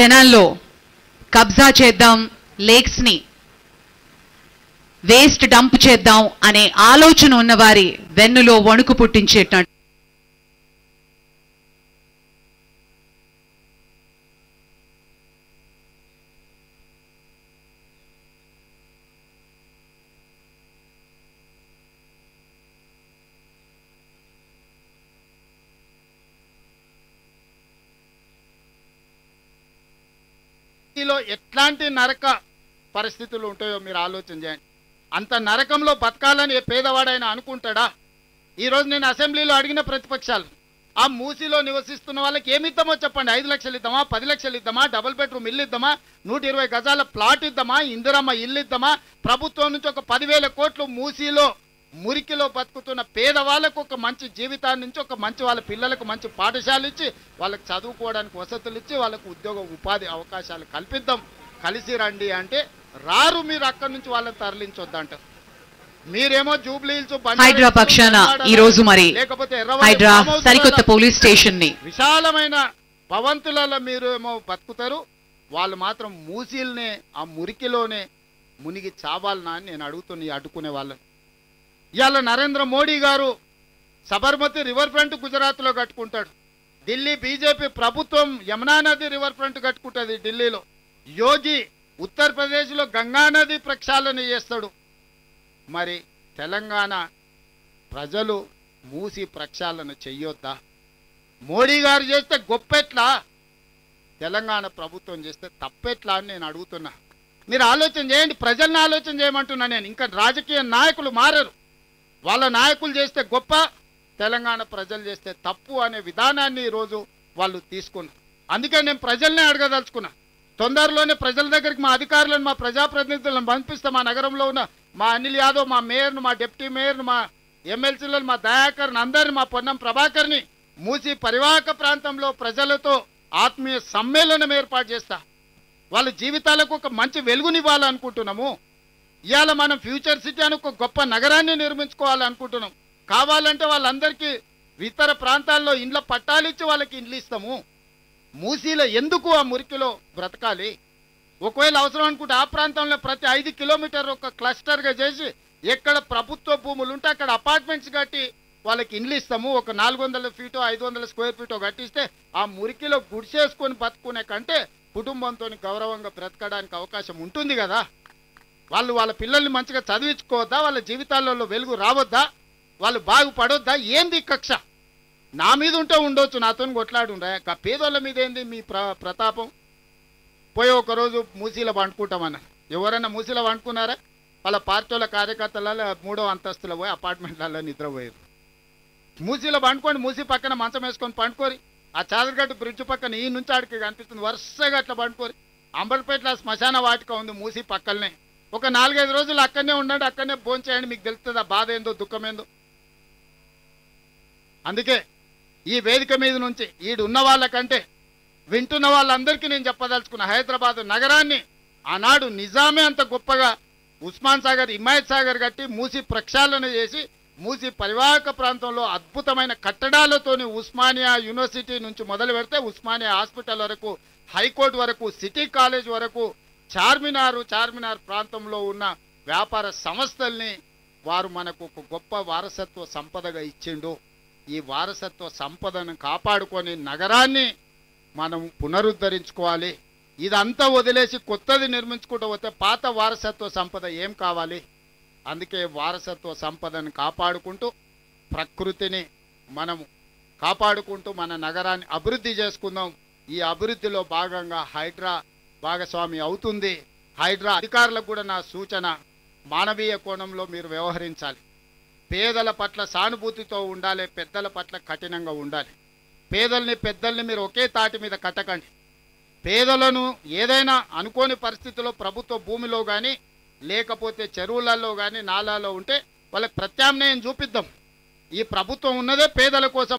జనాల్లో కబ్జా చేద్దాం, లేక్స్ ని వేస్ట్ డంప్ చేద్దాం అనే ఆలోచన ఉన్నవారి వెన్నులో వణుకు పుట్టించేటట్టు ఎట్లాంటి నరక పరిస్థితులు ఉంటాయో మీరు ఆలోచన చేయండి. అంత నరకంలో బతకాలని ఏ పేదవాడైనా అనుకుంటాడా? ఈరోజు నేను అసెంబ్లీలో అడిగిన ప్రతిపక్షాలు, ఆ మూసీలో నివసిస్తున్న వాళ్ళకి ఏమి ఇద్దామో చెప్పండి. 5 లక్షలు ఇద్దామా, 10 లక్షలు ఇద్దామా, డబుల్ బెడ్రూమ్ ఇల్లు ఇద్దామా, 120 గజాల ప్లాట్ ఇద్దామా, ఇందిరమ్మ ఇల్లు ఇద్దామా? ప్రభుత్వం నుంచి ఒక 10,000 కోట్లు మూసీలో మురికిలో బతుకుతున్న పేదవాళ్ళకు ఒక మంచి జీవితాన్ని నుంచి ఒక మంచి వాళ్ళ పిల్లలకు మంచి పాఠశాలలు ఇచ్చి వాళ్ళకి చదువుకోవడానికి వసతులు ఇచ్చి వాళ్ళకు ఉద్యోగ ఉపాధి అవకాశాలు కల్పిద్దాం, కలిసి రండి అంటే రారు. మీరు అక్కడి నుంచి వాళ్ళని తరలించొద్దంటారు. మీరేమో జూబ్లీ హిల్స్ హైడ్రా పక్షాన ఈ రోజు మరి హైడ్రా సరికొత్త పోలీస్ స్టేషన్ ని విశాలమైన భవంతులలో మీరు ఏమో బతుకుతారు, వాళ్ళు మాత్రం మూసీల్నే ఆ మురికిలోనే మునిగి చావాలనా అని నేను అడుగుతున్నా అడ్డుకునే వాళ్ళని. ఇవాళ నరేంద్ర మోడీ గారు సబర్మతి రివర్ ఫ్రంట్ గుజరాత్లో కట్టుకుంటాడు. ఢిల్లీ బీజేపీ ప్రభుత్వం యమునా నది రివర్ ఫ్రంట్ కట్టుకుంటుంది ఢిల్లీలో. యోగి ఉత్తరప్రదేశ్లో గంగా నది ప్రక్షాళన చేస్తాడు. మరి తెలంగాణ ప్రజలు మూసి ప్రక్షాళన చెయ్యొద్దా? మోడీ గారు చేస్తే గొప్పెట్లా, తెలంగాణ ప్రభుత్వం చేస్తే తప్పెట్లా అని నేను అడుగుతున్నా. మీరు ఆలోచన చేయండి, ప్రజల్ని ఆలోచన చేయమంటున్నా నేను. ఇంకా రాజకీయ నాయకులు మారరు. వాళ్ళ నాయకులు చేస్తే గొప్ప, తెలంగాణ ప్రజలు చేస్తే తప్పు అనే విధానాన్ని ఈరోజు వాళ్ళు తీసుకున్నారు. అందుకే నేను ప్రజల్నే అడగదలుచుకున్నా. తొందరలోనే ప్రజల దగ్గరికి మా అధికారులను, మా ప్రజాప్రతినిధులను పంపిస్తాం. మా నగరంలో ఉన్న మా అనిల్ యాదవ్, మా మేయర్ను, మా డిప్యూటీ మేయర్ను, మా ఎమ్మెల్సీలను, మా దయాకర్ని, అందరిని, మా పొన్నం ప్రభాకర్ని మూసి పరివాహక ప్రాంతంలో ప్రజలతో ఆత్మీయ సమ్మేళనం ఏర్పాటు చేస్తా. వాళ్ళ జీవితాలకు ఒక మంచి వెలుగునివ్వాలనుకుంటున్నాము. ఇవాళ మనం ఫ్యూచర్ సిటీ అని ఒక గొప్ప నగరాన్ని నిర్మించుకోవాలనుకుంటున్నాం. కావాలంటే వాళ్ళందరికీ ఇతర ప్రాంతాల్లో ఇండ్ల పట్టాలు ఇచ్చి వాళ్ళకి ఇండ్లు ఇస్తాము. మూసీలో ఎందుకు ఆ మురికిలో బ్రతకాలి? ఒకవేళ అవసరం అనుకుంటే ఆ ప్రాంతంలో ప్రతి 5 కిలోమీటర్ ఒక క్లస్టర్గా చేసి ఎక్కడ ప్రభుత్వ భూములు ఉంటే అక్కడ అపార్ట్మెంట్స్ కట్టి వాళ్ళకి ఇండ్లు ఇస్తాము. ఒక 400 ఫీటో 500 స్క్వేర్ ఫీటో కట్టిస్తే ఆ మురికిలో గుడిసేసుకొని బతుకునే కంటే కుటుంబంతో గౌరవంగా బ్రతకడానికి అవకాశం ఉంటుంది కదా. వాళ్ళు వాళ్ళ పిల్లల్ని మంచిగా చదివించుకోవద్దా? వాళ్ళ జీవితాలలో వెలుగు రావద్దా? వాళ్ళు బాగుపడొద్దా? ఏంది కక్ష? నా మీద ఉంటే ఉండొచ్చు, నాతో కొట్లాడుండ్రా. పేదోళ్ళ మీద ఏంది మీ ప్రతాపం? పోయి ఒకరోజు మూసీలో వండుకుంటామన్నారు. ఎవరైనా మూసీలో వండుకున్నారా? వాళ్ళ పార్టీల కార్యకర్తలలో 3వ అంతస్తులో పోయి అపార్ట్మెంట్లలో నిద్రపోయారు. మూసీలో వండుకోండి, మూసీ పక్కన మంచం వేసుకొని పండుకోరి. ఆ చాదరగట్టు బ్రిడ్జ్ పక్కన ఈ నుంచి ఆడికి కనిపిస్తుంది, వరుసగా అట్లా పండుకోరి. అంబర్పేటలో శ్మశాన వాటిక ఉంది మూసీ పక్కనే. ఒక 4-5 రోజులు అక్కడనే ఉండండి, అక్కడనే భోంచేయండి, మీకు తెలుస్తుంది ఆ బాధ ఏందో దుఃఖమేందో. అందుకే ఈ వేదిక మీద నుంచి ఈడున్న వాళ్ళకంటే వింటున్న వాళ్ళందరికీ నేను చెప్పదలుచుకున్న, హైదరాబాద్ నగరాన్ని ఆనాడు నిజామే అంత గొప్పగా ఉస్మాన్ సాగర్, హిమాయత్ సాగర్ కట్టి మూసి ప్రక్షాళన చేసి మూసి పరివాహక ప్రాంతంలో అద్భుతమైన కట్టడాలతోని ఉస్మానియా యూనివర్సిటీ నుంచి మొదలు పెడితే ఉస్మానియా హాస్పిటల్ వరకు, హైకోర్టు వరకు, సిటీ కాలేజ్ వరకు, చార్మినార్ ప్రాంతంలో ఉన్న వ్యాపార సంస్థల్ని వారు మనకు ఒక గొప్ప వారసత్వ సంపదగా ఇచ్చిండు. ఈ వారసత్వ సంపదను కాపాడుకొని నగరాన్ని మనం పునరుద్ధరించుకోవాలి. ఇదంతా వదిలేసి కొత్తది నిర్మించుకుంటూ పోతే పాత వారసత్వ సంపద ఏం కావాలి? అందుకే వారసత్వ సంపదను కాపాడుకుంటూ ప్రకృతిని మనము కాపాడుకుంటూ మన నగరాన్ని అభివృద్ధి చేసుకుందాం. ఈ అభివృద్ధిలో భాగంగా హైడ్రా భాగస్వామి అవుతుంది. హైడ్రా అధికారులకు కూడా నా సూచన, మానవీయ కోణంలో మీరు వ్యవహరించాలి. పేదల పట్ల సానుభూతితో ఉండాలి, పెద్దల పట్ల కఠినంగా ఉండాలి. పేదల్ని పెద్దల్ని మీరు ఒకే తాటి మీద కట్టకండి. పేదలను ఏదైనా అనుకోని పరిస్థితుల్లో ప్రభుత్వ భూమిలో కానీ లేకపోతే చెరువులలో కానీ నాలాలో ఉంటే వాళ్ళకి ప్రత్యామ్నాయం చూపిద్దాం. ఈ ప్రభుత్వం ఉన్నదే పేదల కోసం.